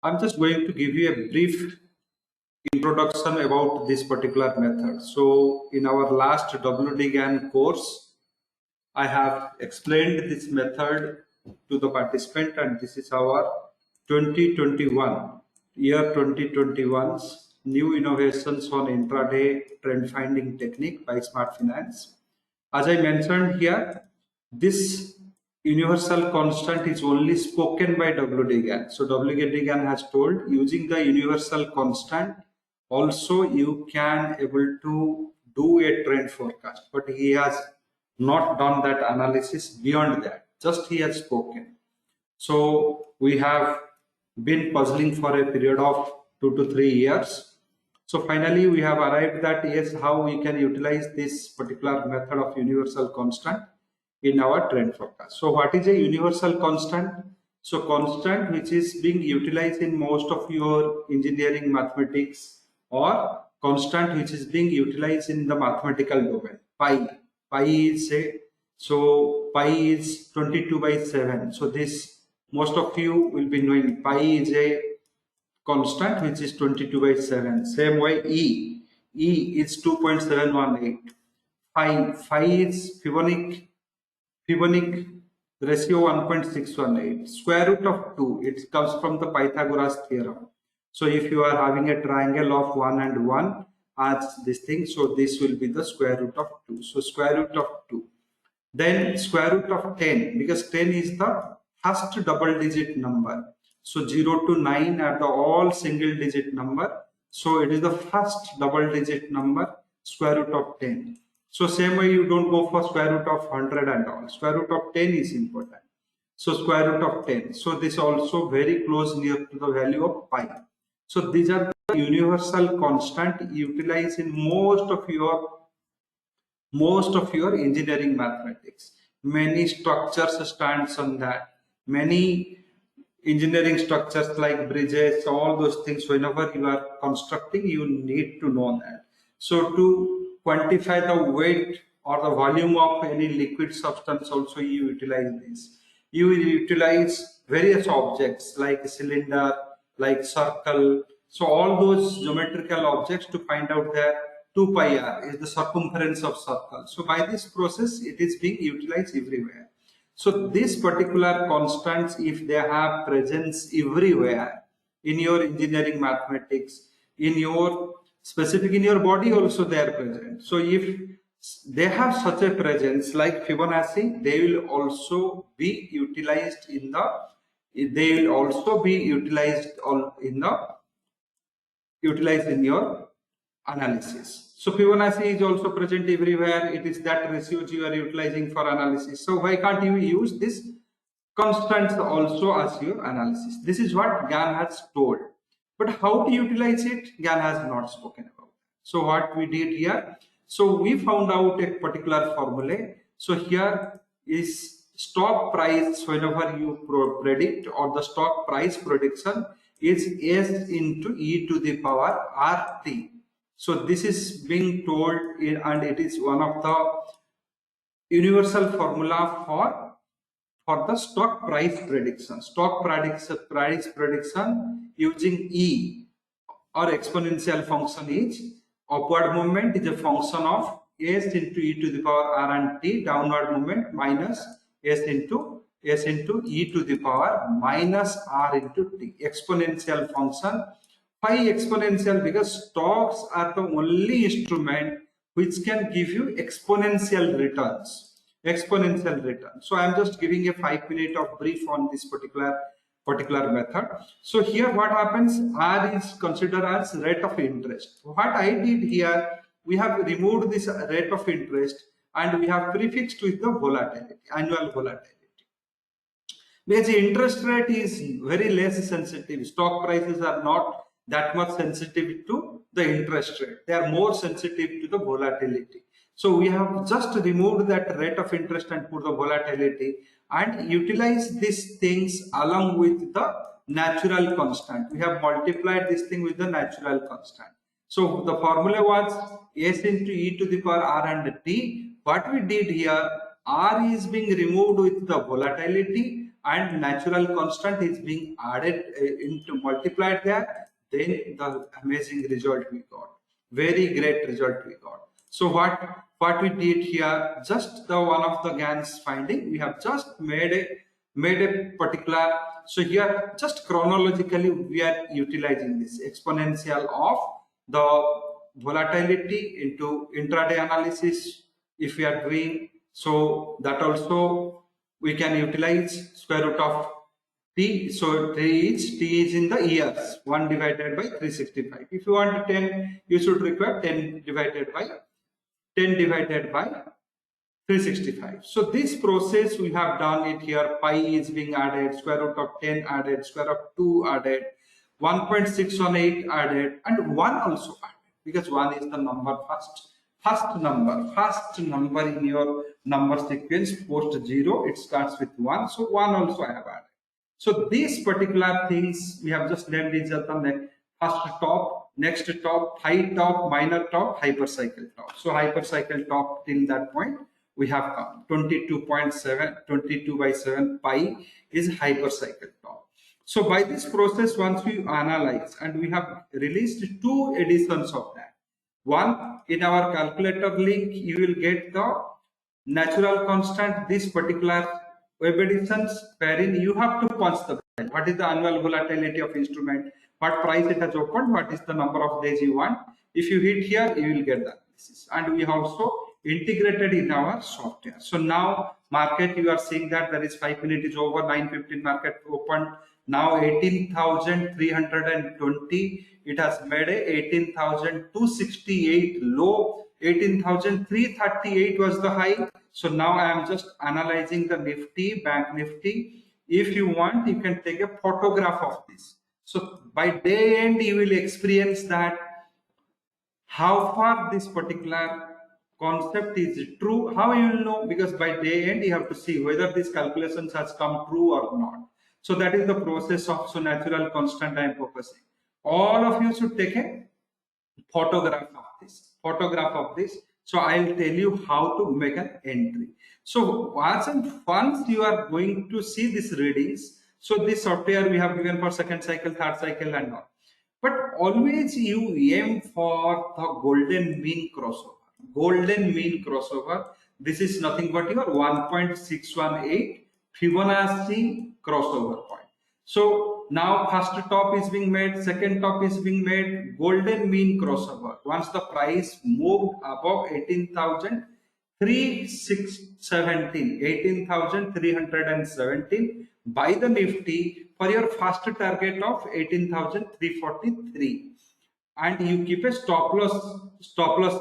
I'm just going to give you a brief introduction about this particular method. So in our last WDGAN course, I have explained this method to the participant, and this is our 2021 year 2021's new innovations on intraday trend finding technique by Smart Finance. As I mentioned here, this universal constant is only spoken by WDGAN. So WDGAN has told using the universal constant also you can able to do a trend forecast, but he has not done that analysis beyond that. Just he has spoken. So we have been puzzling for a period of 2 to 3 years. So finally we have arrived at yes, how we can utilize this particular method of universal constant in our trend forecast. So what is a universal constant? So constant which is being utilized in most of your engineering mathematics, or constant which is being utilized in the mathematical domain. Pi is a, so pi is 22 by 7. So this most of you will be knowing pi is a constant which is 22 by 7. Same way E is 2.718. Phi is Fibonacci ratio 1.618. Square root of 2, it comes from the Pythagoras theorem. So if you are having a triangle of 1 and 1 as this thing, so this will be the square root of 2. So square root of 2. Then square root of 10, because 10 is the first double digit number. So 0 to 9 are the all single digit number. So it is the first double digit number, square root of 10. So same way you don't go for square root of 100 and all. Square root of 10 is important. So square root of 10. So this also very close near to the value of pi. So these are the universal constant utilized in most of your engineering mathematics. Many structures stands on that. Many engineering structures like bridges, all those things, whenever you are constructing, you need to know that. So to quantify the weight or the volume of any liquid substance also you utilize this. You will utilize various objects like cylinder, like circle. So all those geometrical objects to find out their 2 pi r is the circumference of circle. So by this process, it is being utilized everywhere. So these particular constants, if they have presence everywhere in your engineering mathematics, in your specific in your body also they are present. So if they have such a presence like Fibonacci, they will also be utilized in the utilized in your analysis. So Fibonacci is also present everywhere. It is that ratios you are utilizing for analysis. So why can't you use this constants also as your analysis? This is what GAN has told. But how to utilize it, GAN has not spoken about. So what we did here, so we found out a particular formula. So here is stock price whenever you predict, or the stock price prediction is S into e to the power RT. So this is being told and it is one of the universal formula for the stock price prediction. Stock price prediction using E or exponential function is upward movement is a function of S into e to the power R and T, downward movement minus S into e to the power minus R into T. Exponential function. Why exponential? Because stocks are the only instrument which can give you exponential returns. So I am just giving a 5 minute of brief on this particular method. So here what happens, R is considered as rate of interest. What I did here, we have removed this rate of interest and we have prefixed with the volatility, annual volatility. Because the interest rate is very less sensitive. Stock prices are not that much sensitive to the interest rate. They are more sensitive to the volatility. So we have just removed that rate of interest and put the volatility and utilize these things along with the natural constant. We have multiplied this thing with the natural constant. So the formula was S into e to the power R and T. What we did here, R is being removed with the volatility and natural constant is being added into multiplied there, then the amazing result we got. Very great result we got. So what we did here, just the one of the GAN's finding, we have just made a particular, so here just chronologically we are utilizing this exponential of the volatility into intraday analysis if we are doing. So that also we can utilize square root of t. So t is in the years, 1 divided by 365. If you want 10, you should require 10 divided by 365. So this process we have done it here. Pi is being added, square root of 10 added, square root of 2 added, 1.618 added, and 1 also added, because 1 is the number first number in your number sequence post 0. It starts with 1, so 1 also I have added. So these particular things we have just named each other. First top, next top, high top, minor top, hypercycle top. So hypercycle top till that point we have come 22.7, 22 by 7 pi is hypercycle top. So by this process, once we analyze, and we have released 2 editions of that. One, in our calculator link, you will get the natural constant, this particular web editions, wherein you have to punch the price. What is the annual volatility of instrument? What price it has opened? What is the number of days you want? If you hit here, you will get the analysis. And we also integrated in our software. So now market, you are seeing that there is 5 minutes is over, 9:15 market opened. Now 18,320. It has made a 18,268 low. 18,338 was the high. So now I am just analyzing the Nifty, Bank Nifty. If you want, you can take a photograph of this. So by day end, you will experience that how far this particular concept is true. How you will know? Because by day end, you have to see whether these calculations has come true or not. So that is the process of natural constant I am focusing. All of you should take a photograph of this. So I'll tell you how to make an entry. So once you are going to see these readings, so this software we have given for second cycle, third cycle and all. But always you aim for the golden mean crossover. Golden mean crossover. This is nothing but your 1.618 Fibonacci crossover point. So now first top is being made, second top is being made, golden mean crossover. Once the price moved above 18,317 by the Nifty for your first target of 18,343, and you keep a stop loss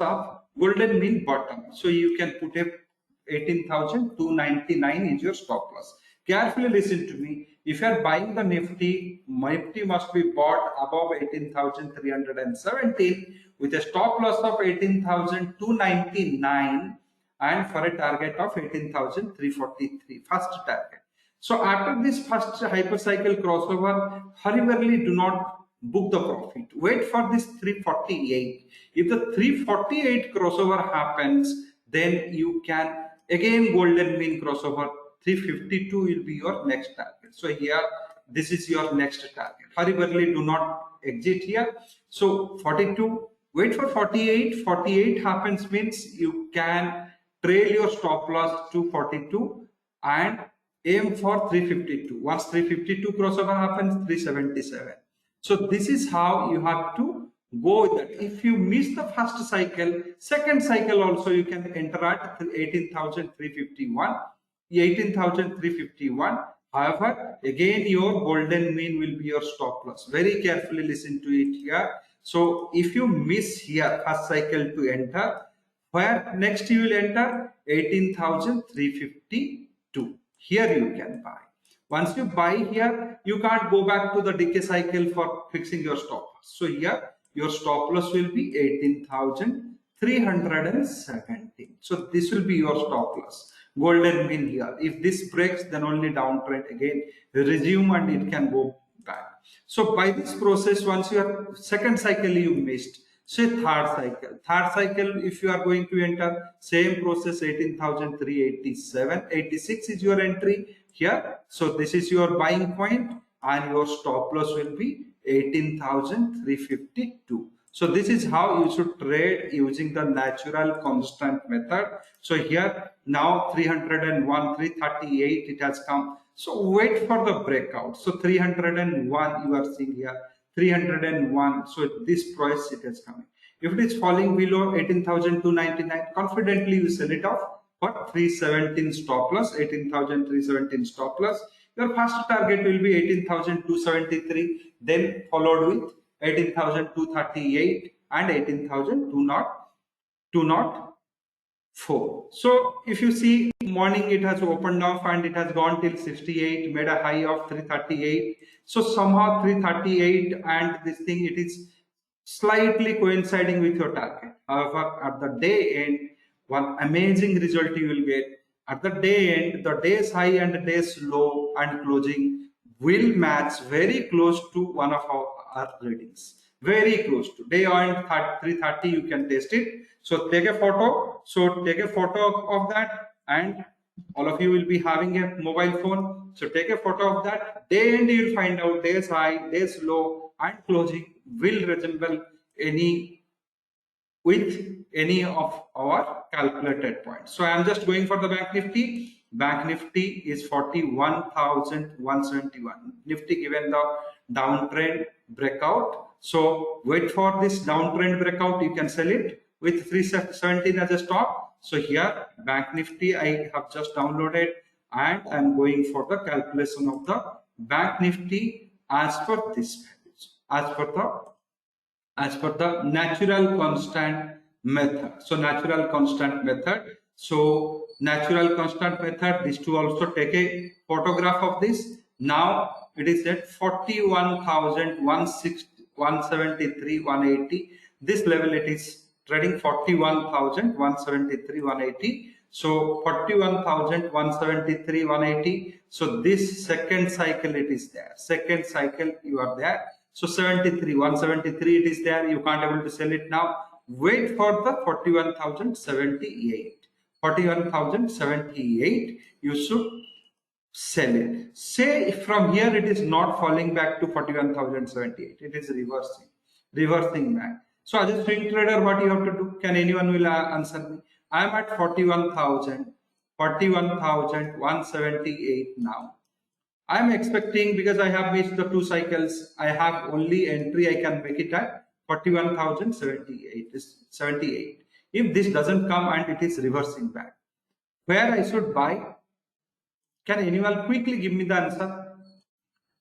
of golden mean bottom. So you can put a 18,299 is your stop loss. Carefully listen to me. If you are buying the Nifty must be bought above 18,317 with a stop loss of 18,299 and for a target of 18,343, first target. So after this first hypercycle crossover, hurriedly do not book the profit. Wait for this 348. If the 348 crossover happens, then you can again golden mean crossover. 352 will be your next target. So here, this is your next target. Hurriedly do not exit here. So 42, wait for 48. 48 happens means you can trail your stop loss to 42 and aim for 352. Once 352 crossover happens, 377. So this is how you have to go with that. If you miss the first cycle, second cycle also you can enter at 18,351. 18,351. However, again your golden mean will be your stop loss. Very carefully listen to it here. So if you miss here first cycle to enter, where next you will enter 18,352. Here you can buy. Once you buy here, you can't go back to the decay cycle for fixing your stop loss. So here your stop loss will be 18,317. So this will be your stop loss. Golden mean here. If this breaks, then only downtrend again resume and it can go back. So by this process, once your second cycle you missed, say third cycle, if you are going to enter, same process 18,387, 86 is your entry. here. So this is your buying point and your stop loss will be 18,352. So this is how you should trade using the natural constant method. So here now 301, 338 it has come. So wait for the breakout. So 301 you are seeing here, 301. So this price it is coming. If it is falling below 18,299, confidently you sell it off for 317 stop loss, 18,317 stop loss. Your first target will be 18,273, then followed with 18,238 and 18,204. So if you see morning it has opened off and it has gone till 68, made a high of 338. So somehow 338 and this thing it is slightly coinciding with your target. However, at the day end, one amazing result you will get. At the day end, the day's high and the day's low and closing will match very close to one of our readings. Very close to day end 330, you can test it. So take a photo. So take a photo of that, and all of you will be having a mobile phone. So take a photo of that. Day end, you'll find out day's high, day's low, and closing will resemble any of our calculated points. So I am just going for the Bank Nifty. Bank Nifty is 41,171. Nifty given the downtrend breakout. So wait for this downtrend breakout. You can sell it with 317 as a stop. So here Bank Nifty I have just downloaded and I am going for the calculation of the Bank Nifty as per this values, as per the natural constant method. So natural constant method. So natural constant method, these two also take a photograph of this. Now it is at 41,173, 180. This level it is trading 41,173, 180. So 41,173, 180. So this second cycle it is there. Second cycle you are there. So 73, 173 it is there. You can't able to sell it now. Wait for the 41,078. 41,078 you should sell it. Say from here it is not falling back to 41,078. It is reversing back. So as a swing trader, what you have to do? Can anyone will answer me? I am at 41,178 now. I am expecting, because I have missed the two cycles, I have only entry I can make it at 41,078. If this doesn't come and it is reversing back, where I should buy? Can anyone quickly give me the answer?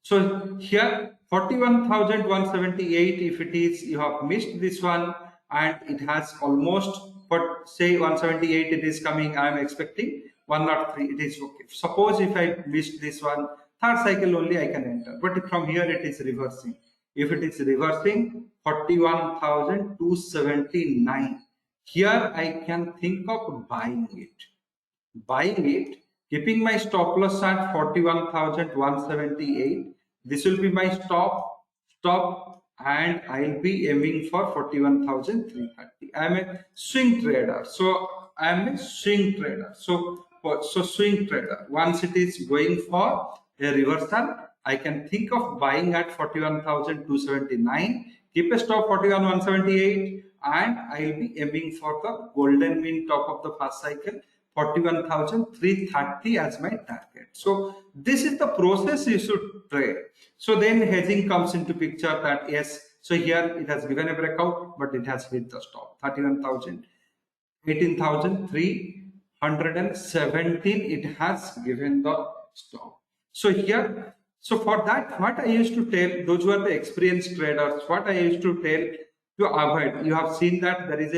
So here 41,178, if it is, you have missed this one and it has almost, but say 178 it is coming, I am expecting 103, it is okay. Suppose if I missed this one, third cycle only I can enter, but from here it is reversing. If it is reversing 41,279, here I can think of buying it, keeping my stop loss at 41,178. This will be my stop, and I'll be aiming for 41,330. I am a swing trader. So swing trader. Once it is going for a reversal, I can think of buying at 41,279. Keep a stop 41,178, and I'll be aiming for the golden mean top of the first cycle, 41,330 as my target. So this is the process you should trade. So then hedging comes into picture, that yes, so here it has given a breakout, but it has hit the stop, 31,000, 18,317, it has given the stop. So here, so for that, what I used to tell, those who are the experienced traders, what I used to tell to avoid, you have seen that there is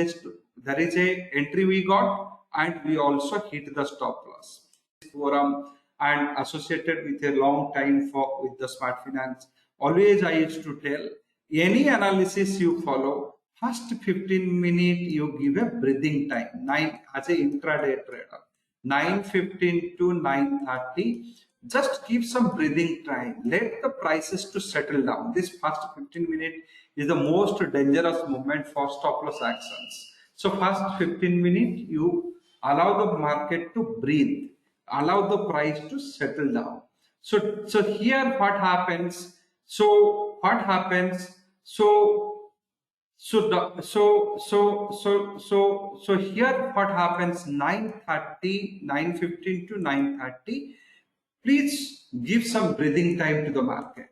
a entry we got, and we also hit the stop loss. Forum and associated with a long time with the Smart Finance, always I used to tell, any analysis you follow, first 15 minutes you give a breathing time. As a intraday trader, 9:15 to 9:30, just give some breathing time. Let the prices to settle down. This first 15 minutes is the most dangerous moment for stop loss actions. So first 15 minutes you allow the market to breathe. allow the price to settle down. So here what happens? So what happens? So here what happens? 9:30, 9:15 to 9:30. Please give some breathing time to the market.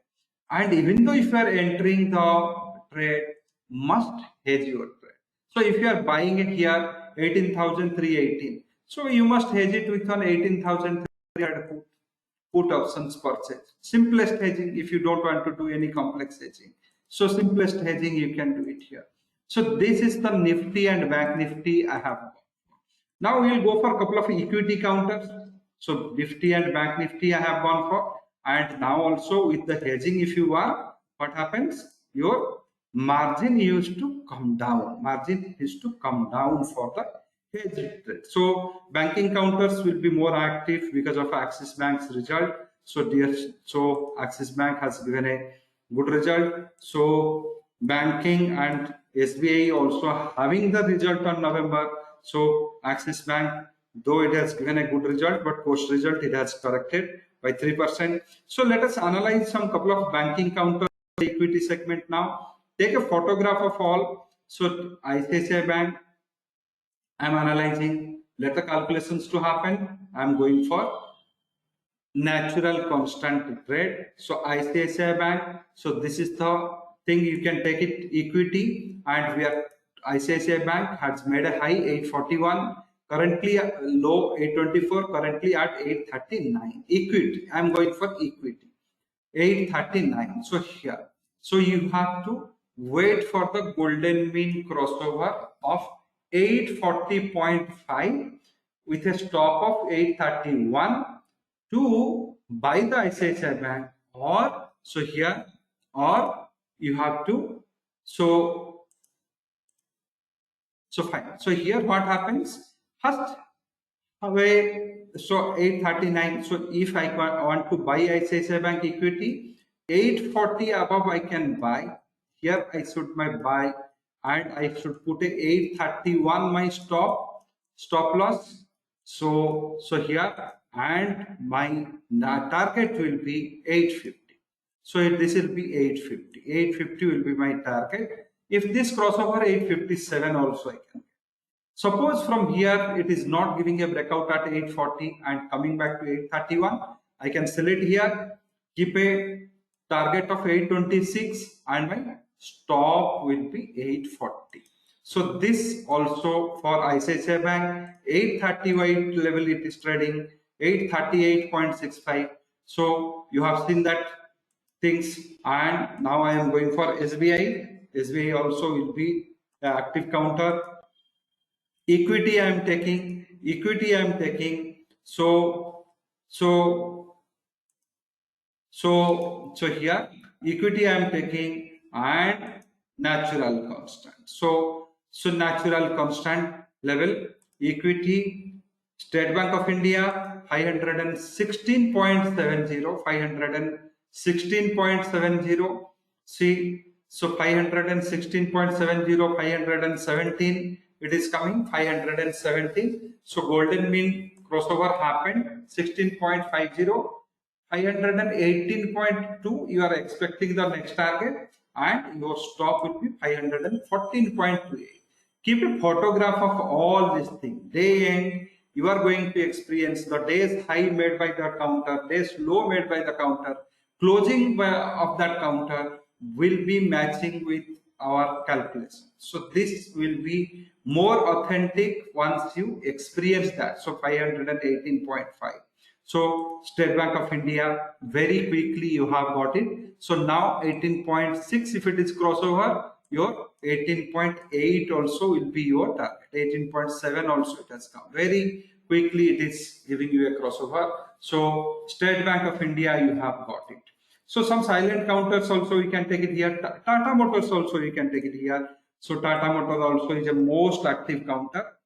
And even though if you are entering the trade, must hedge your trade. So if you are buying it here 18,318, so you must hedge it with an 18,300 put options purchase. Simplest hedging if you don't want to do any complex hedging. So simplest hedging you can do it here. So this is the Nifty and Bank Nifty I have. Now we will go for a couple of equity counters. So Nifty and Bank Nifty I have gone for. And now also with the hedging, if you are, what happens? Your margin used to come down. Margin is to come down for the hedge trade. So banking counters will be more active because of Axis Bank's result. So Axis Bank has given a good result. So banking and SBI also having the result on November. So Axis Bank, though it has given a good result, but post result it has corrected by 3%. So let us analyze some couple of banking counters equity segment now. Take a photograph of all. So ICICI Bank, I am analyzing. Let the calculations to happen. I am going for natural constant trade. So ICICI Bank. So this is the thing, you can take it equity, and we are ICICI Bank has made a high 841, currently low 824, currently at 839. Equity, I am going for equity 839. So here, so you have to wait for the golden mean crossover of 840.5 with a stop of 831 to buy the ICICI Bank, or so here, or you have to so fine. So here what happens? First away, so 839. So if I want to buy ICICI Bank equity, 840 above I can buy. Here I should my buy, and I should put a 831 my stop loss. So here, and my target will be 850. So this will be 850. 850 will be my target. If this crossover 857 also I can. Suppose from here it is not giving a breakout at 840 and coming back to 831, I can sell it here, keep a target of 826, and my stop will be 840. So this also for ICICI Bank, 838 level it is trading, 838.65. So you have seen that things, and now I am going for SBI. SBI also will be the active counter. Equity I am taking, so here equity I am taking, and natural constant. So natural constant level equity, State Bank of India 516.70, 516.70. See, so 516.70, 517, it is coming 517. So golden mean crossover happened 16.50, 518.2. You are expecting the next target, and your stop will be 514.28. Keep a photograph of all these things. Day end, you are going to experience the day's high made by the counter, day's low made by the counter, closing of that counter will be matching with our calculation. So this will be more authentic once you experience that. So 518.5. So State Bank of India, very quickly you have got it. So now 18.6, if it is crossover, your 18.8 also will be your target. 18.7 also it has come. Very quickly it is giving you a crossover. So State Bank of India, you have got it. So some silent counters also you can take it here. Tata Motors also you can take it here. So Tata Motors also is a most active counter.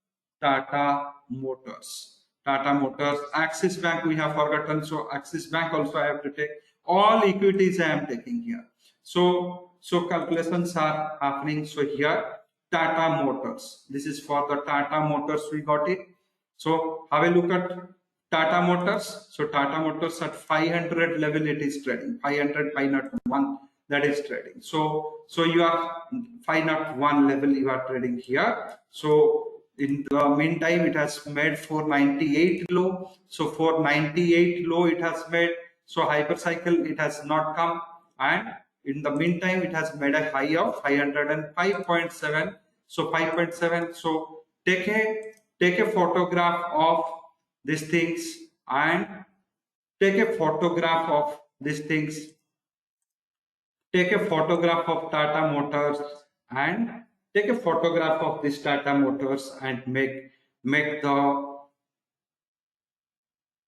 Tata Motors. Axis Bank we have forgotten. So Axis Bank also I have to take. All equities I am taking here. So calculations are happening. So here Tata Motors. This is for the Tata Motors we got it. So have a look at Tata Motors. So Tata Motors at 500 level it is trading. 500, 501 that is trading. So you are 501 level you are trading here. So in the meantime it has made 498 low. So 498 low it has made. So hypercycle it has not come, and in the meantime it has made a high of 505.7. So 5.7. So take a photograph of these things and take a photograph of these things. Take a photograph of Tata Motors and take a photograph of this Tata Motors and make the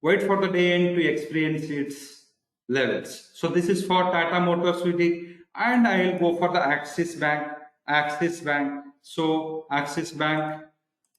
wait for the day end to experience its levels. So this is for Tata Motors we did, and I will go for the Axis Bank. Axis Bank. So Axis Bank,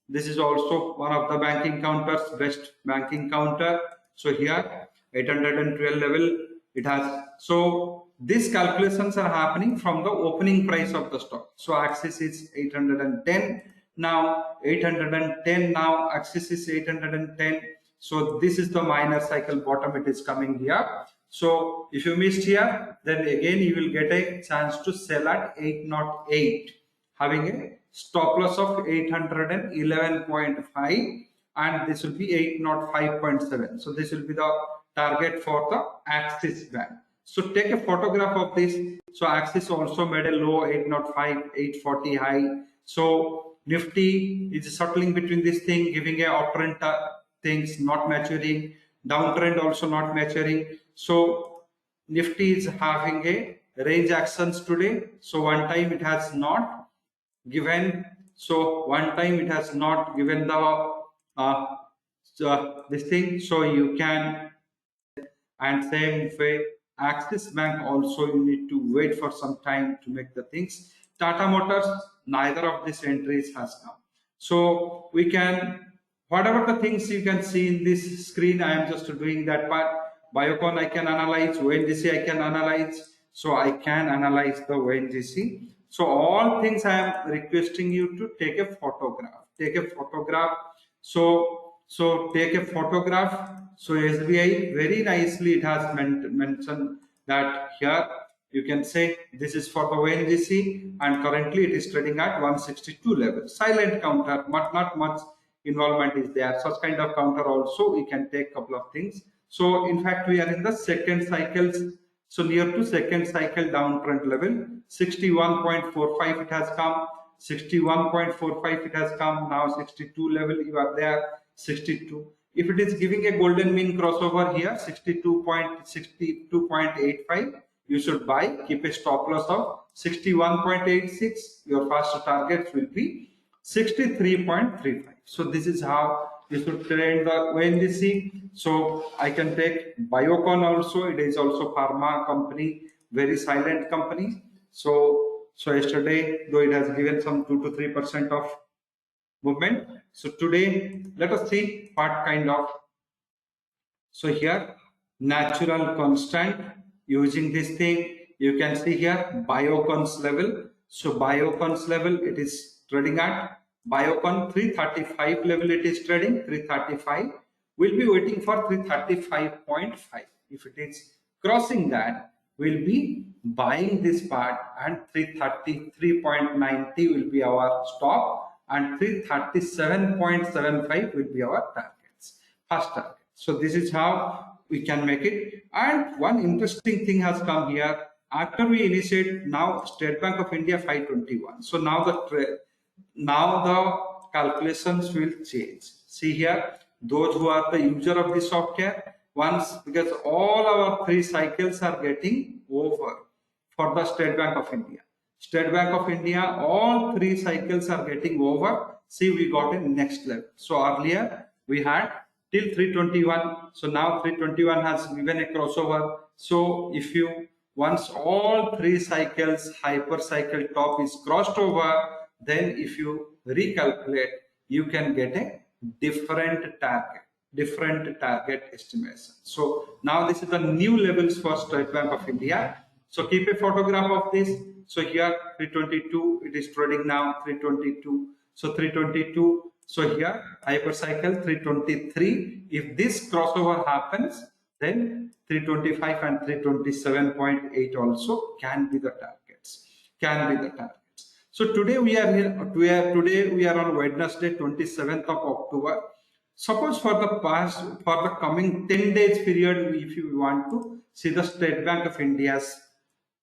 this is also one of the banking counters, best banking counter. So here 812 level it has. So these calculations are happening from the opening price of the stock. So Axis is 810 now, 810 now, Axis is 810. So this is the minor cycle bottom, it is coming here. So if you missed here, then again you will get a chance to sell at 808, having a stop loss of 811.5, and this will be 805.7. So this will be the target for the Axis Bank. So take a photograph of this. So Axis also made a low 805, 840 high. So Nifty is settling between this thing, giving a uptrend things not maturing, downtrend also not maturing. So Nifty is having a range actions today. So one time it has not given. So one time it has not given the this thing. So you can, and same way Axis Bank also you need to wait for some time to make the things. Tata Motors, neither of these entries has come. So we can, whatever the things you can see in this screen, I am just doing that part. Biocon I can analyze, ONGC I can analyze. So I can analyze the ONGC. So all things I am requesting you to take a photograph. Take a photograph. So take a photograph. So SBI very nicely it has mentioned that here you can say this is for the ONGC, and currently it is trading at 162 level. Silent counter, but not much involvement is there. Such kind of counter also we can take couple of things. So in fact we are in the second cycles. So near to second cycle downtrend level, 61.45 it has come, 61.45 it has come, now 62 level you are there, 62. If it is giving a golden mean crossover here, 62.85, you should buy, keep a stop loss of 61.86, your first target will be 63.35. So this is how you should trade the ONGC. So I can take Biocon also, it is also pharma company, very silent company. So yesterday, though it has given some 2 to 3% of movement. So today, let us see what kind of. So here, natural constant, using this thing, you can see here Biocon's level. So Biocon's level, it is trading at Biocon 335 level, it is trading 335. We'll be waiting for 335.5. If it is crossing that, we'll be buying this part, and 333.90 will be our stop, and 337.75 will be our targets, first target. So this is how we can make it. And one interesting thing has come here. After we initiate, now State Bank of India 521. So now the calculations will change. See here, those who are the user of the software, once, because all our 3 cycles are getting over for the State Bank of India. State Bank of India, all 3 cycles are getting over. See, we got a next level. So earlier we had till 321. So now 321 has given a crossover. So if you, once all 3 cycles, hyper cycle top is crossed over, then if you recalculate, you can get a different target estimation. So now this is the new levels for State Bank of India. So keep a photograph of this. So here 322, it is trading now 322. So 322, So here hypercycle 323. If this crossover happens, then 325 and 327.8 also can be the targets. Can be the targets. So today we are here. Today we are on Wednesday, 27th of October. Suppose for the coming 10 days period, if you want to see the State Bank of India's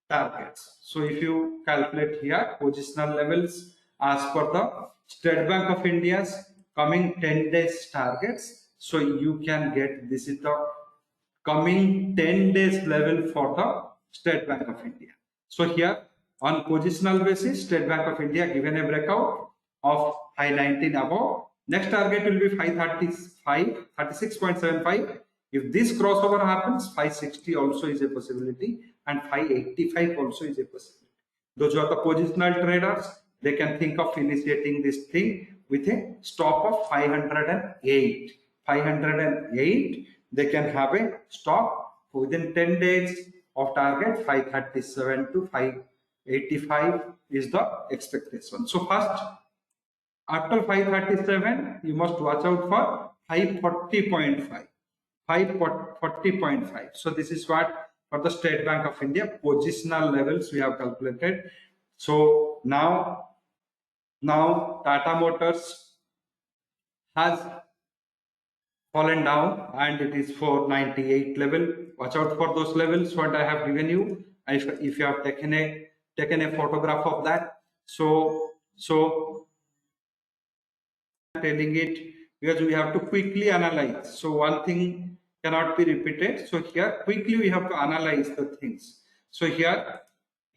targets. So if you calculate here positional levels as per the State Bank of India's coming 10 days targets, so you can get this is the coming 10 days level for the State Bank of India. So here on positional basis, State Bank of India given a breakout of 519 above. Next target will be 535, 36.75. If this crossover happens, 560 also is a possibility and 585 also is a possibility. Those who are the positional traders, they can think of initiating this thing with a stop of 508. 508, they can have a stop within 10 days of target. 537 to 585 is the expectation. So first, after 537, you must watch out for 540.5. 540.5. So this is what for the State Bank of India positional levels we have calculated. So now Tata Motors has fallen down and it is 498 level. Watch out for those levels what I have given you. If you have taken a photograph of that, so telling it because we have to quickly analyze. So one thing cannot be repeated. So here quickly we have to analyze the things. So here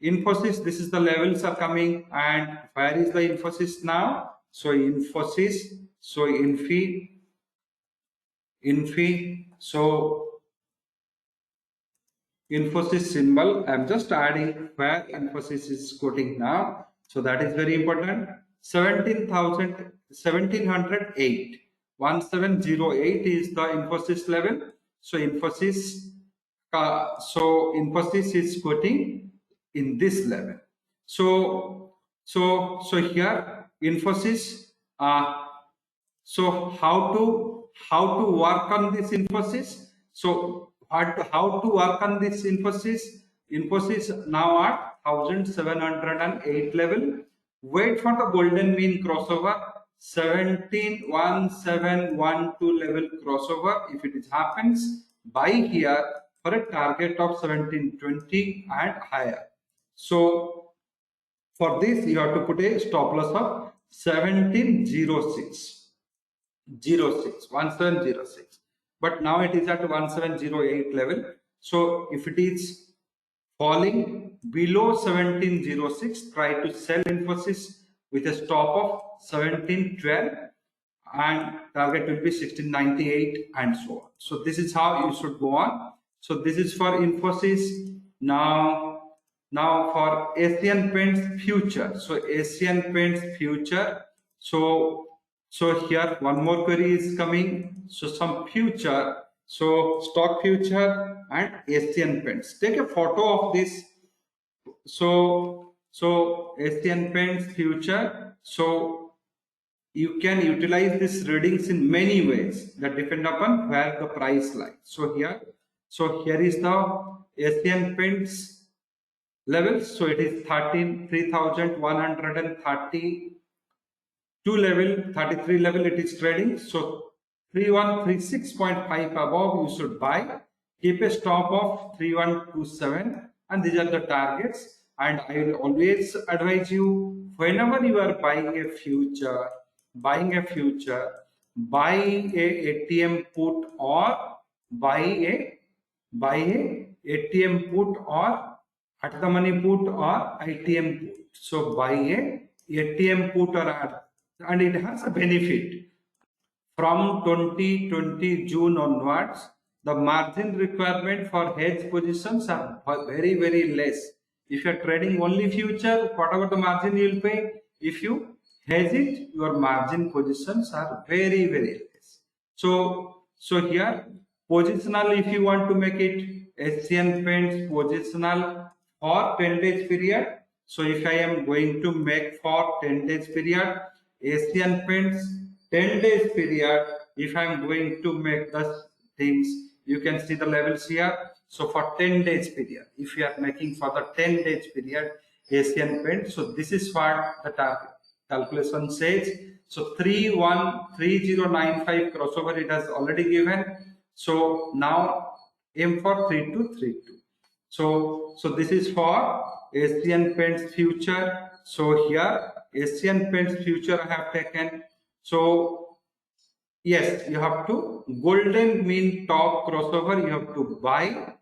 Infosys, this is the levels are coming, and where is the Infosys now? So Infosys, so Infi, so Infosys symbol. I'm just adding where Infosys is quoting now. So that is very important. 1708. 1708 is the Infosys level. So Infosys is quoting in this level. So here Infosys. So how to work on this Infosys? So how to work on this Infosys? Infosys now at 1708 level. Wait for the golden mean crossover. 171712 level crossover. If it happens, buy here for a target of 1720 and higher. So for this you have to put a stop loss of 1706. 1706. But now it is at 1708 level. So if it is falling below 1706, try to sell Infosys with a stop of 1712 and target will be 1698 and so on. So this is how you should go on. So this is for Infosys. Now for Asian Paints future. So Asian Paints future. So here one more query is coming. So some future. So stock future and Asian Paints. Take a photo of this. So Asian Paints future. So you can utilize these readings in many ways that depend upon where the price lies. So here is the Asian Paints levels. So it is 3,132 level, 33 level it is trading. So 3136.5 above you should buy. Keep a stop of 3127 and these are the targets. And I will always advise you, whenever you are buying a future, buy a ATM put or buy a ATM put or at the money put or ITM put. So buy a ATM put or and it has a benefit. From 2020 June onwards, the margin requirement for hedge positions are very, very less. If you are trading only future, whatever the margin you will pay, if you hedge it, your margin positions are very, very less. So here, positional, if you want to make it Asian Paints positional for 10 days period. So if I am going to make for 10 days period, Asian Paints 10 days period, if I'm going to make the things, you can see the levels here. So for 10 days period, if you are making for the 10 days period Asian Paint, so this is what the calculation says. So 313095 crossover it has already given. So now aim for 3232. So this is for Asian Paints future. So here Asian Paints future I have taken. So yes, you have to golden mean top crossover you have to buy.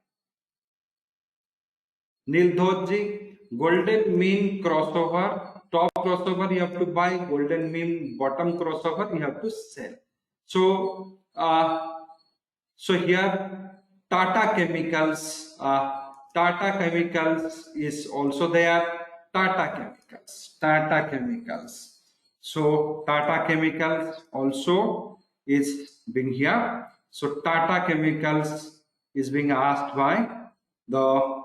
Nildhodji, golden mean crossover, top crossover you have to buy, golden mean bottom crossover you have to sell. So so here Tata Chemicals, Tata Chemicals is also there. Tata Chemicals. So Tata Chemicals also is being here. So Tata Chemicals is being asked by the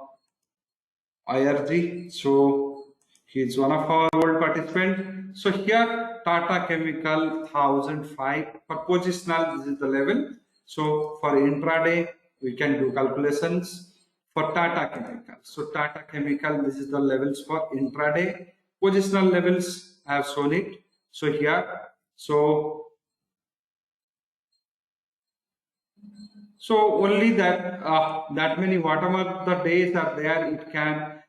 IRG. So he is one of our old participants. So here Tata Chemical 1005 for positional, this is the level. So for intraday, we can do calculations for Tata Chemical. So Tata Chemical, this is the levels for intraday. Positional levels, I have shown it. So here, so only that that many whatever the days are there, it can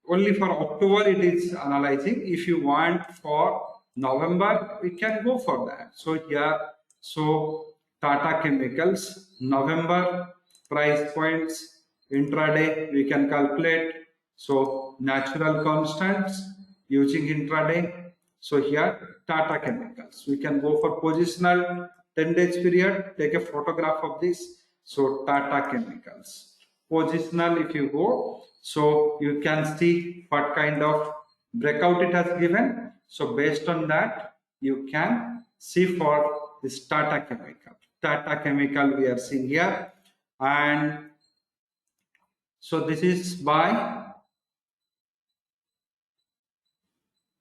only for October it is analyzing. If you want for November, we can go for that. So here, so Tata Chemicals November price points intraday we can calculate. So natural constants using intraday. So here Tata Chemicals, we can go for positional 10 days period, take a photograph of this. So Tata Chemicals positional, if you go, so you can see what kind of breakout it has given. So based on that, you can see for this Tata Chemical. Tata Chemical we are seeing here, and so this is by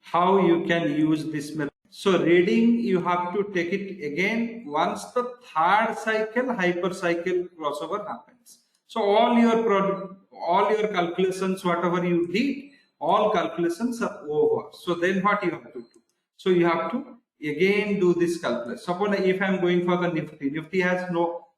how you can use this method. So reading, you have to take it again once the third cycle hypercycle crossover happens. So all your calculations, whatever you did, all calculations are over. So then what you have to do? So you have to again do this calculation. Suppose if I am going for the Nifty has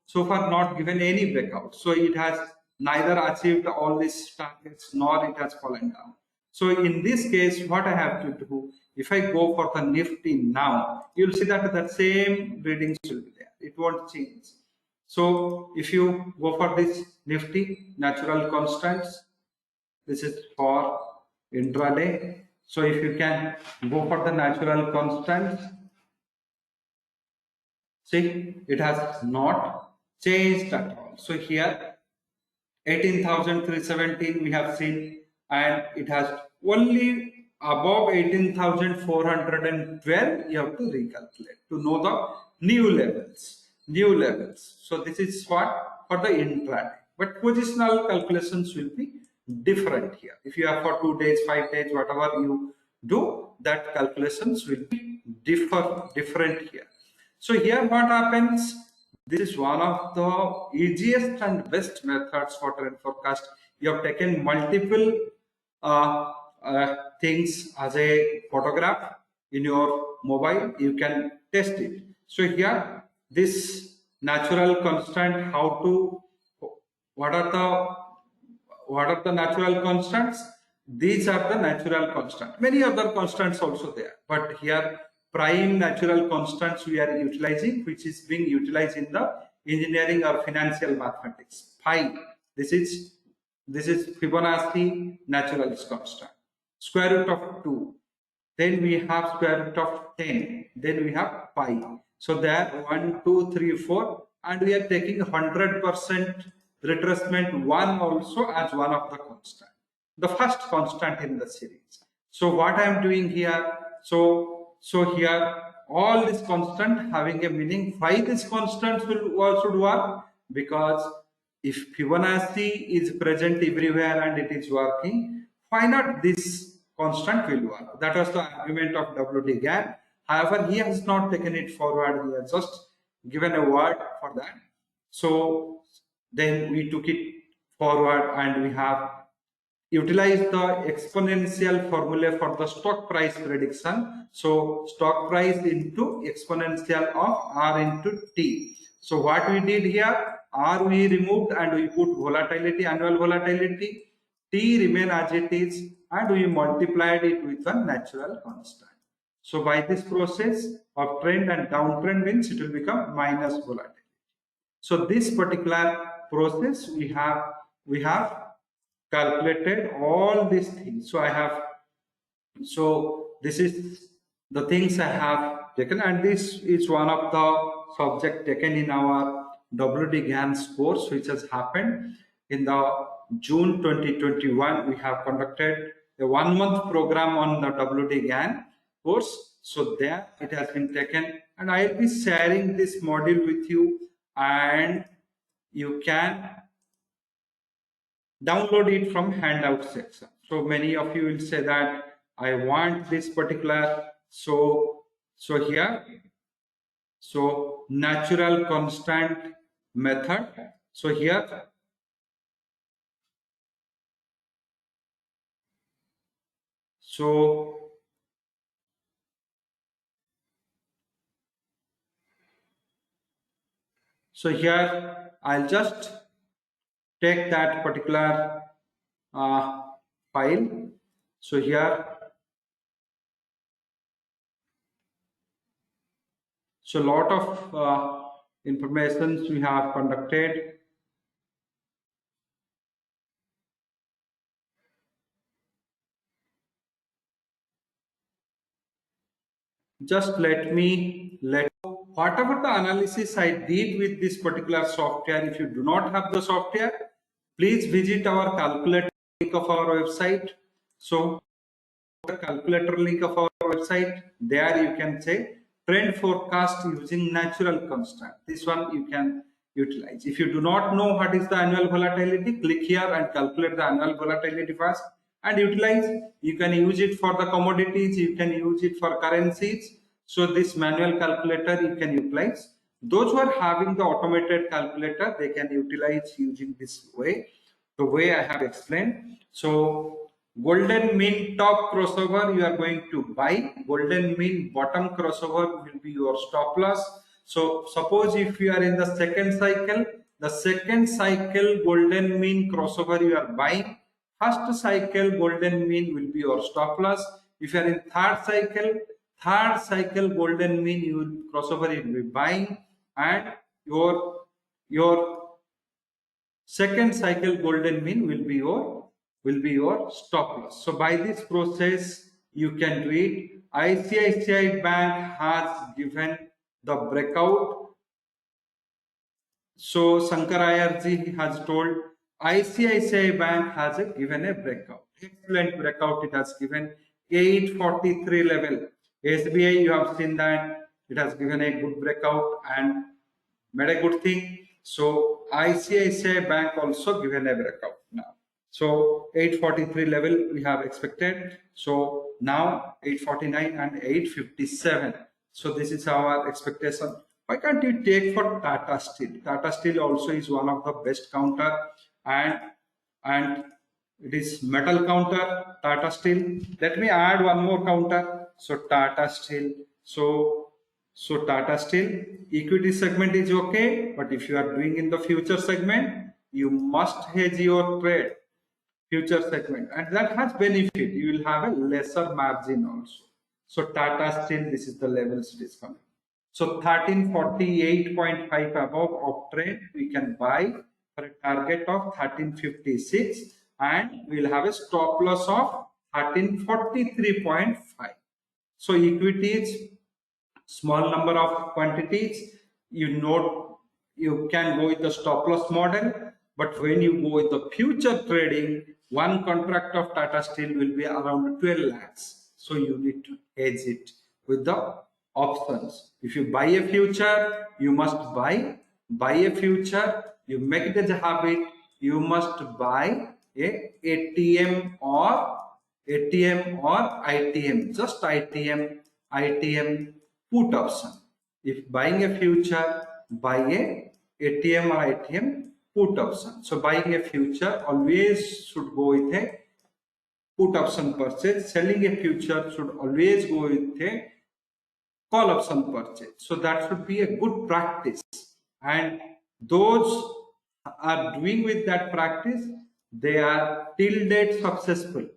so far not given any breakout. So it has neither achieved all these targets nor it has fallen down. So in this case, what I have to do, if I go for the Nifty now, you'll see that the same readings will be there. It won't change. So if you go for this Nifty natural constants, this is for intraday. So if you can go for the natural constants, see, it has not changed at all. So here 18,317 we have seen, and it has only above 18,412 you have to recalculate to know the new levels. So this is what for the intraday, but positional calculations will be different here. If you have for 2 days, 5 days, whatever you do, that calculations will be different here. So here what happens, this is one of the easiest and best methods for trend forecast. You have taken multiple things as a photograph in your mobile, you can test it. So here this natural constant, what are the natural constants? These are the natural constants. Many other constants also there, but here prime natural constants we are utilizing, which is being utilized in the engineering or financial mathematics. Phi, this is Fibonacci natural constant. Square root of 2. Then we have square root of 10. Then we have pi. So there 1, 2, 3, 4, and we are taking 100% retracement 1 also as one of the constant, the first constant in the series. So what I am doing here, so here all this constant having a meaning. Why this constant should work? Because if Fibonacci is present everywhere and it is working, why not this constant will work? That was the argument of W.D. Gann. However, he has not taken it forward. He has just given a word for that. So then we took it forward and we have utilized the exponential formula for the stock price prediction. So stock price into exponential of R into T. So what we did here, R we removed and we put volatility, annual volatility. T remain as it is and we multiplied it with a natural constant. So by this process of trend and downtrend means it will become minus volatility. So this particular process we have calculated all these things. So this is the things I have taken, and this is one of the subject taken in our WD GANS course, which has happened in the June 2021. We have conducted a 1-month program on the WD GAN course. So there it has been taken, and I will be sharing this module with you, and you can download it from handout section. So many of you will say that I want this particular, so here, so natural constant method. So here, so here I'll just take that particular file. So here, so a lot of informations we have conducted. Just let whatever the analysis I did with this particular software. If you do not have the software, please visit our calculator link of our website. So the calculator link of our website, there you can say trend forecast using natural constant. This one you can utilize. If you do not know what is the annual volatility, click here and calculate the annual volatility first and utilize. You can use it for the commodities, you can use it for currencies. So this manual calculator you can utilize. Those who are having the automated calculator, they can utilize using this way, the way I have explained. So golden mean top crossover you are going to buy, golden mean bottom crossover will be your stop loss. So suppose if you are in the second cycle golden mean crossover you are buying, first cycle golden mean will be your stop loss. If you are in third cycle golden mean you will crossover you will be buying, and your second cycle golden mean will be your stop loss. So by this process you can do it. ICICI Bank has given the breakout. So Shankar IRG has told ICICI Bank has given a breakout. Excellent breakout it has given. 843 level. SBI, you have seen that it has given a good breakout and made a good thing. So ICICI Bank also given a breakout now. So 843 level we have expected. So now 849 and 857. So this is our expectation. Why can't you take for Tata Steel? Tata Steel also is one of the best counter, and it is metal counter, Tata Steel. Let me add one more counter. So Tata Steel. So Tata Steel equity segment is okay, but if you are doing in the future segment, you must hedge your trade future segment, and that has benefit. You will have a lesser margin also. So Tata Steel, this is the levels it is coming. So 1348.5 above of trade we can buy for a target of 1356, and we will have a stop loss of 1343.5. So equities, small number of quantities, you can go with the stop loss model, but when you go with the future trading, one contract of Tata Steel will be around 12 lakhs. So you need to hedge it with the options. If you buy a future, you must buy a future. You make it as a habit. You must buy a ATM or ITM, just ITM put option. If buying a future, buy a ATM or ITM put option. So buying a future always should go with a put option purchase. Selling a future should always go with a call option purchase. So that should be a good practice. And those are doing with that practice, they are till date successful.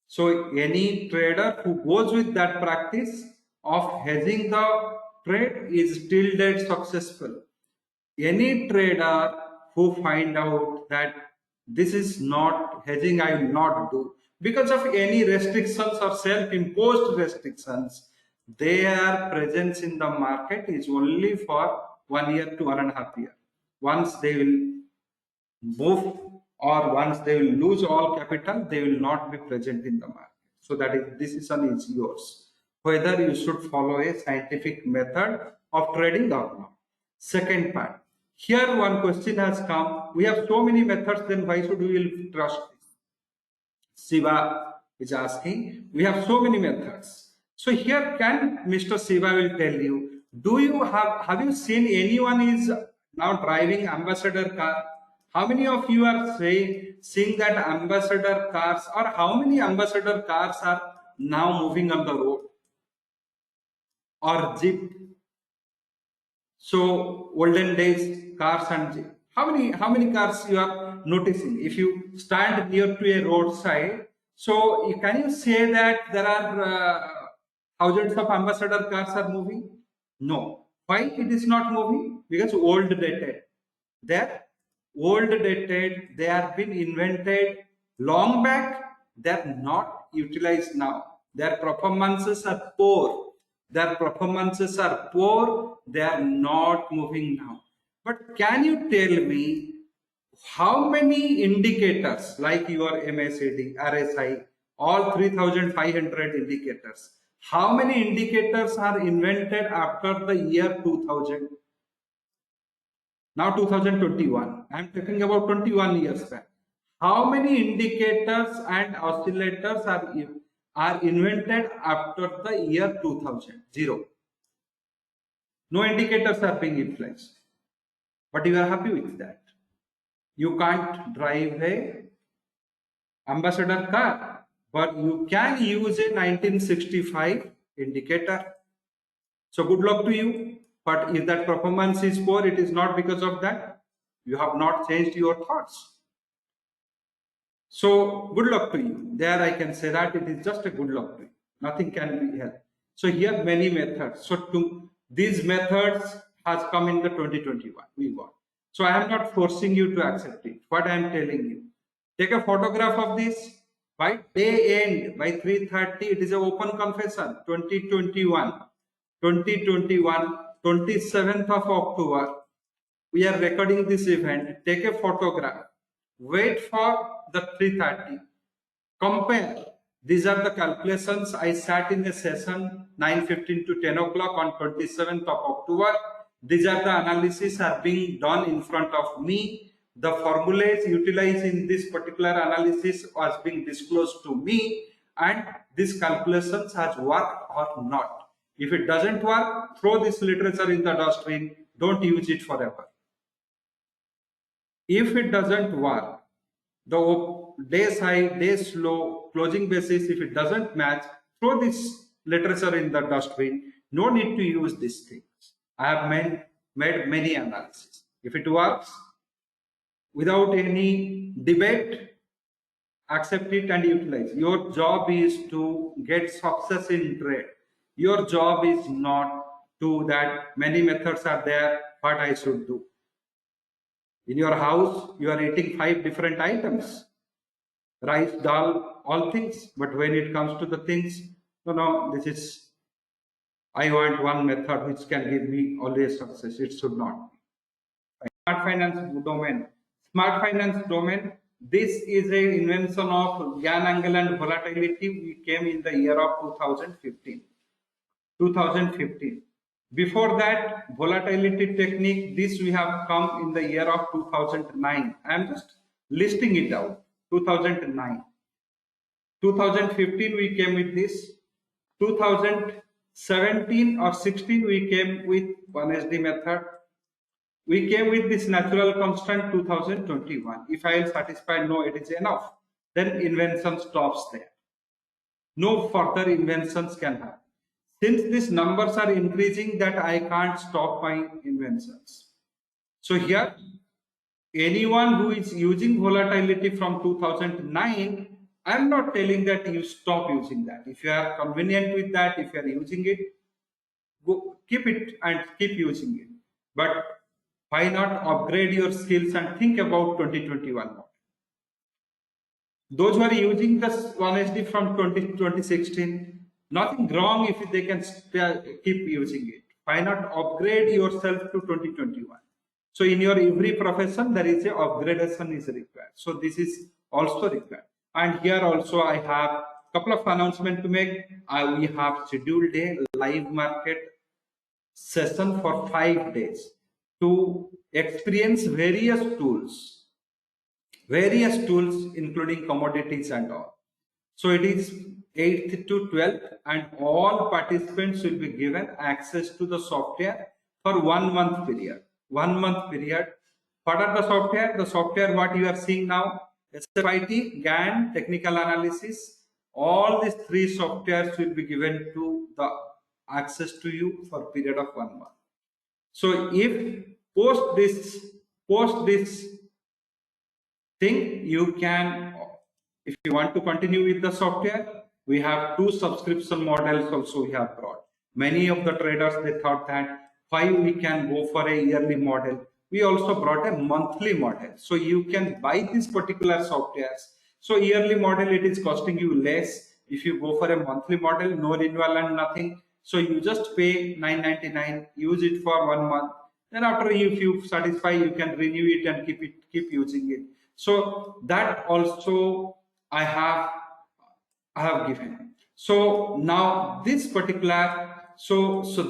So any trader who goes with that practice of hedging the trade is till date successful. Any trader who find out that this is not hedging, I will not do because of any restrictions or self-imposed restrictions, their presence in the market is only for 1 year to 1.5 years. Once they will move or once they will lose all capital, they will not be present in the market. So that is, decision is yours, whether you should follow a scientific method of trading or not. Second part, here one question has come, we have so many methods, then why should we trust this? Shiva is asking, we have so many methods. So here can Mr. Shiva will tell you, do you have you seen anyone is now driving ambassador car? How many of you are seeing that ambassador cars, or how many ambassador cars are now moving on the road? Or jeep? So olden days cars and jeep. How many cars you are noticing? If you stand near to a roadside, so can you say that there are thousands of ambassador cars are moving? No. Why it is not moving? Because old dated. They're old dated. They have been invented long back. They're not utilized now. Their performances are poor. Their performances are poor. They are not moving now. But can you tell me how many indicators like your MACD, RSI, all 3,500 indicators, how many indicators are invented after the year 2000? Now 2021, I am talking about 21 years back. How many indicators and oscillators are invented after the year 2000? Zero. No indicators are being influenced. But you are happy with that. You can't drive a ambassador car, but you can use a 1965 indicator. So good luck to you. But if that performance is poor, it is not because of that. You have not changed your thoughts. So good luck to you. There I can say that it is just a good luck to you. Nothing can be helped. So here many methods. So these methods has come in the 2021. We got. So I am not forcing you to accept it. What I am telling you, take a photograph of this. By day end, by 3:30, it is an open confession. 2021, 27th of October. We are recording this event. Take a photograph. Wait for the 3:30. Compare. These are the calculations. I sat in a session 9:15 to 10 o'clock on 27th of October. These are the analysis are being done in front of me. The formulas utilized in this particular analysis was being disclosed to me, and this calculations has worked or not. If it doesn't work, throw this literature in the dustbin. Don't use it forever. If it doesn't work, the days high, days low, closing basis, if it doesn't match, throw this literature in the dustbin. No need to use these things. I have made many analyses. If it works, without any debate, accept it and utilize. Your job is to get success in trade. Your job is not to that many methods are there, what I should do. In your house, you are eating 5 different items. Rice, dal, all things. But when it comes to the things, no, this is, I want one method which can give me always success. It should not be. Smart finance domain. Smart finance domain, this is an invention of Gann angle and volatility. We came in the year of 2015. Before that, volatility technique, this we have come in the year of 2009. I am just listing it out. 2009. 2015 we came with this. 2016 17 or 16 we came with 1SD method. We came with this natural constant 2021. If I will satisfy no, it is enough. Then invention stops there. No further inventions can happen. Since these numbers are increasing, that I can't stop my inventions. So here, anyone who is using volatility from 2009, I'm not telling that you stop using that. If you are convenient with that, if you are using it, go keep it and keep using it. But why not upgrade your skills and think about 2021 model? Those who are using this 1SD from 2016, nothing wrong if they can keep using it. Why not upgrade yourself to 2021? So in your every profession, there is a upgradation is required. So this is also required. And here also I have a couple of announcements to make. We have scheduled a live market session for 5 days to experience various tools including commodities and all. So it is 8th to 12th and all participants will be given access to the software for 1 month period. 1 month period. What are the software? The software what you are seeing now, SFIT, GAN, technical analysis, all these 3 softwares will be given to the access to you for a period of 1 month. So if post this thing, you can, if you want to continue with the software, we have 2 subscription models also we have brought. Many of the traders, they thought that why we can go for a yearly model. We also brought a monthly model. So you can buy these particular softwares. So yearly model, it is costing you less. If you go for a monthly model, no renewal and nothing. So you just pay $9.99, use it for 1 month. Then after, if you satisfy, you can renew it and keep using it. So that also I have given. So now this particular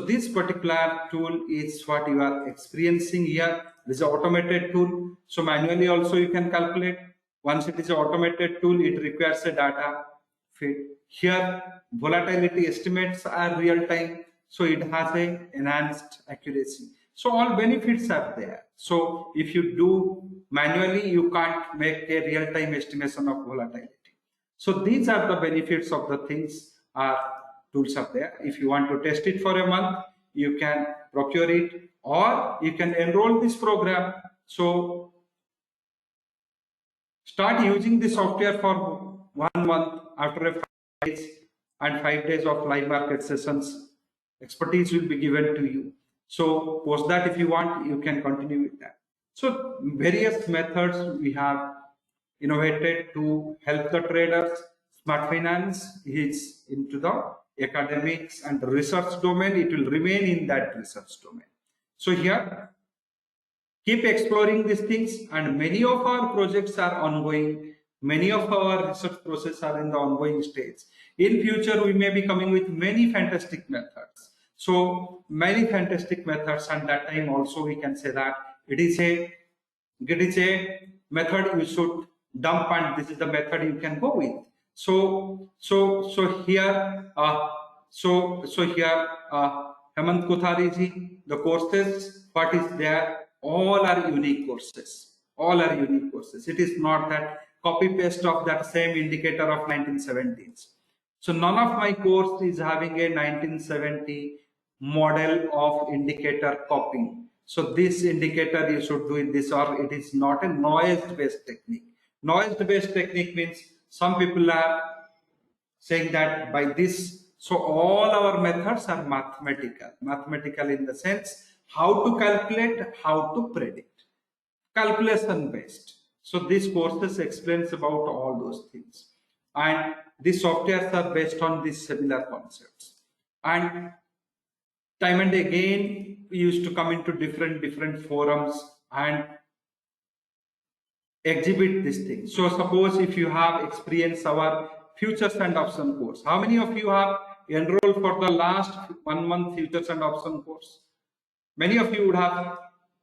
this particular tool is what you are experiencing here. This is an automated tool. So manually also you can calculate. Once it is an automated tool, it requires a data feed. Here volatility estimates are real time. So it has a enhanced accuracy. So all benefits are there. So if you do manually, you can't make a real-time estimation of volatility. So these are the benefits of the things tools are there. If you want to test it for a month, you can procure it or you can enroll this program. So start using the software for 1 month. After 5 days and 5 days of live market sessions, expertise will be given to you. So post that, if you want, you can continue with that. So various methods we have innovated to help the traders. Smart Finance is into the academics and research domain. It will remain in that research domain. So here, keep exploring these things, and many of our projects are ongoing. Many of our research processes are in the ongoing stage. In future, we may be coming with many fantastic methods. So many fantastic methods, and that time also we can say that it is a method you should dump, and this is the method you can go with. So here Hemant Kothari ji, the courses what is there, all are unique courses. All are unique courses. It is not that copy paste of that same indicator of 1970s. So none of my course is having a 1970 model of indicator copying. So this indicator you should do in this, or it is not a noise-based technique. Noise-based technique means some people are saying that by this, so all our methods are mathematical. Mathematical in the sense how to calculate, how to predict. Calculation based. So this courses explains about all those things. And these softwares are based on these similar concepts. And time and again, we used to come into different forums and exhibit this thing. So suppose if you have experienced our futures and option course, how many of you have enrolled for the last 1 month futures and option course? Many of you would have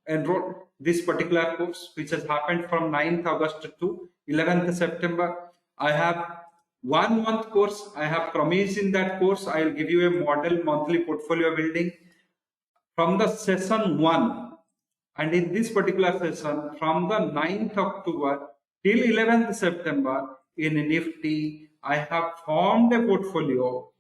enrolled this particular course, which has happened from 9th August to 11th September. I have 1 month course. I have promised in that course I will give you a model monthly portfolio building from the session 1, and in this particular session from the 9th October till 11th September in Nifty, I have formed a portfolio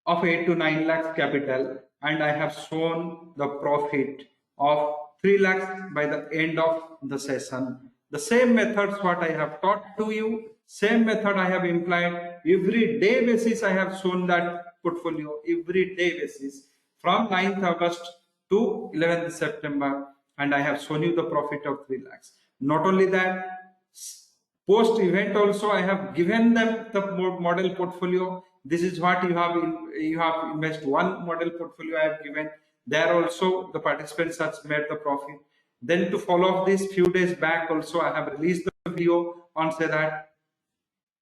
of 8 to 9 lakhs capital, and I have shown the profit of 3 lakhs by the end of the session. The same methods what I have taught to you, same method I have implied. Every day basis I have shown that portfolio, every day basis from 9th August to 11th September, and I have shown you the profit of 3 lakhs. Not only that, post event also I have given them the model portfolio. This is what you have invested one model portfolio I have given. There also the participants has made the profit. Then to follow up this, few days back also I have released the video on say that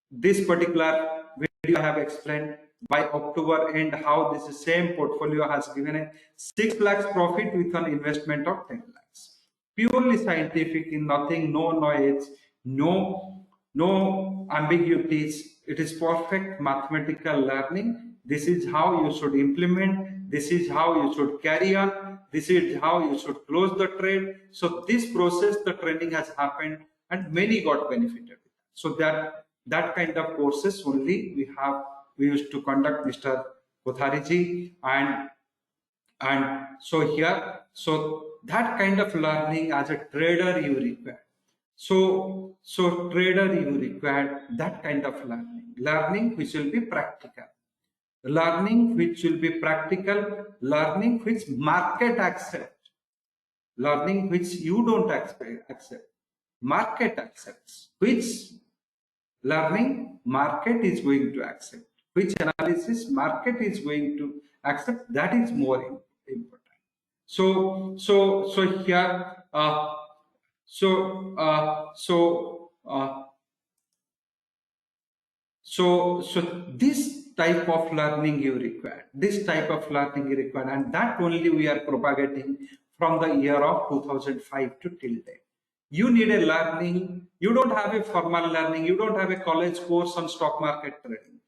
this particular video I have explained by October end how this same portfolio has given a 6 lakhs profit with an investment of 10 lakhs. Purely scientific, in nothing, no noise, no ambiguities. It is perfect mathematical learning. This is how you should implement. This is how you should carry on. This is how you should close the trade. So this process, the training has happened, and many got benefited. So that kind of courses only we used to conduct, Mr. Kothari ji, and so here, so that kind of learning as a trader you require. So trader you require that kind of learning which will be practical, learning which will be practical, learning which market accept, learning which you don't accept, market accepts, which learning market is going to accept, which analysis market is going to accept, that is more important. So here so this type of learning you require, this type of learning you require, and that only we are propagating from the year of 2005 to till date. You need a learning. You don't have a formal learning. You don't have a college course on stock market trading.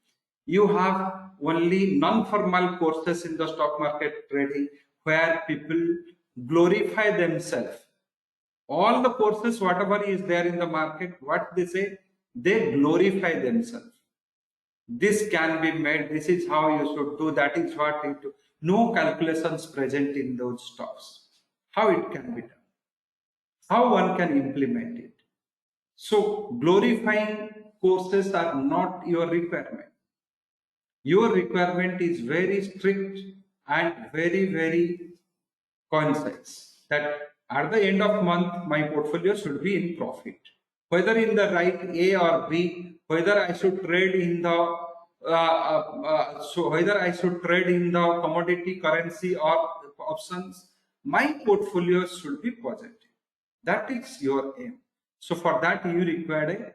You have only non-formal courses in the stock market trading where people glorify themselves. All the courses, whatever is there in the market, what they say, they glorify themselves. This can be made. This is how you should do. That is what you do. No calculations present in those stocks. How it can be done? How one can implement it? So glorifying courses are not your requirement. Your requirement is very strict and very concise, that at the end of month my portfolio should be in profit, whether in the right A or B, whether I should trade in the whether I should trade in the commodity, currency or options, my portfolio should be positive. That is your aim. So for that you require a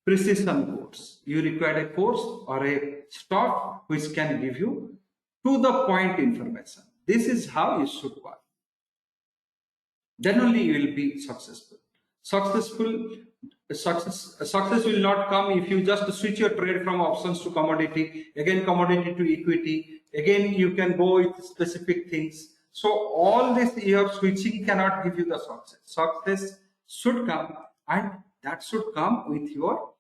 precision course. You require a course or a stock which can give you to the point information. This is how you should work. Then only you will be successful. Success will not come if you just switch your trade from options to commodity, again commodity to equity, again you can go with specific things. So all this your switching cannot give you the success. Success should come, and that should come with your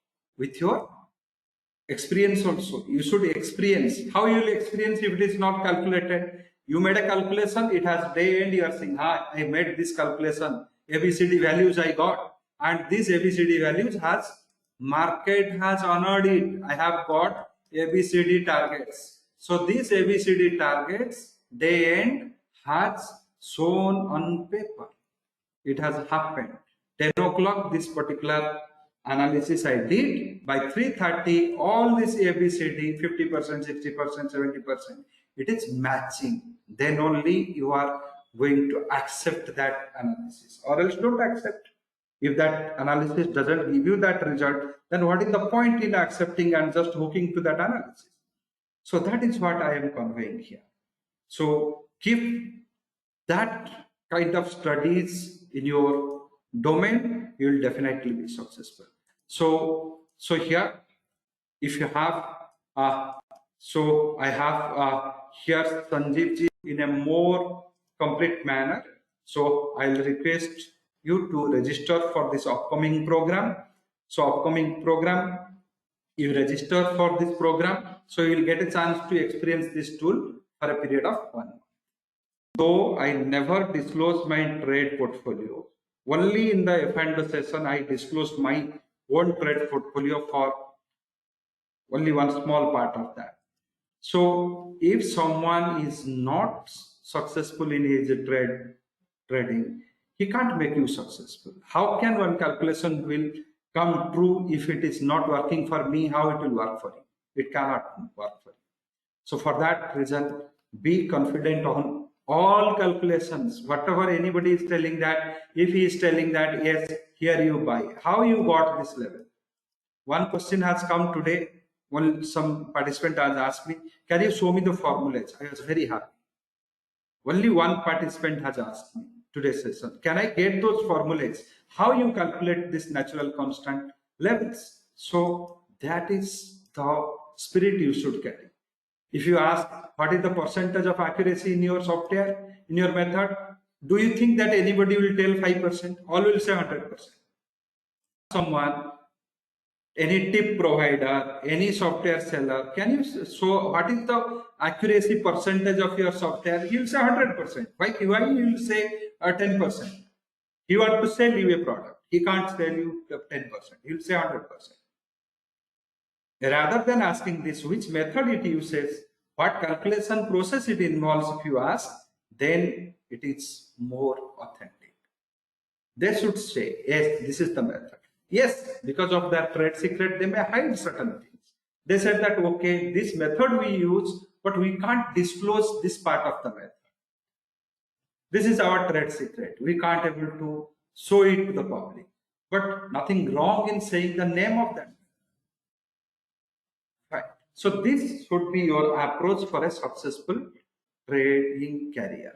experience also. You should experience. How you will experience if it is not calculated? You made a calculation, it has day end, you are saying, I made this calculation, ABCD values I got, and these ABCD values has market has honored it. I have got ABCD targets. So these ABCD targets day end has shown on paper. It has happened. 10 o'clock this particular analysis I did. By 3:30 all this ABCD 50%, 60%, 70%, it is matching. Then only you are going to accept that analysis, or else don't accept. If that analysis doesn't give you that result, then what is the point in accepting and just hooking to that analysis? So that is what I am conveying here. So keep that kind of studies in your domain, you will definitely be successful. So here, if you have, so I have here Sanjeev ji in a more complete manner. So I'll request you to register for this upcoming program. So upcoming program, you register for this program, so you will get a chance to experience this tool for a period of 1 month. Though I never disclose my trade portfolio, only in the F&O session I disclosed my own trade portfolio for only one small part of that. So if someone is not successful in his trading, he can't make you successful. How can one calculation will come true if it is not working for me? How it will work for you? It cannot work for you. So for that reason, be confident on all calculations. Whatever anybody is telling that, if he is telling that, yes, here you buy, how you got this level? One question has come today. Some participant has asked me, can you show me the formulas? I was very happy. Only one participant has asked me today's session, can I get those formulas? How you calculate this natural constant levels? So that is the spirit you should carry. If you ask what is the percentage of accuracy in your software, in your method, do you think that anybody will tell 5%? All will say 100%. Someone, any tip provider, any software seller, can you show what is the accuracy percentage of your software? He will say 100%. Why he will say 10%? He wants to sell you a product. He can't sell you 10%. He will say 100%. Rather than asking this, which method it uses, what calculation process it involves, if you ask, then it is more authentic. They should say, yes, this is the method. Yes, because of their trade secret, they may hide certain things. They said that, okay, this method we use, but we can't disclose this part of the method. This is our trade secret. We can't able to show it to the public. But nothing wrong in saying the name of that. Right. So this should be your approach for a successful trading career.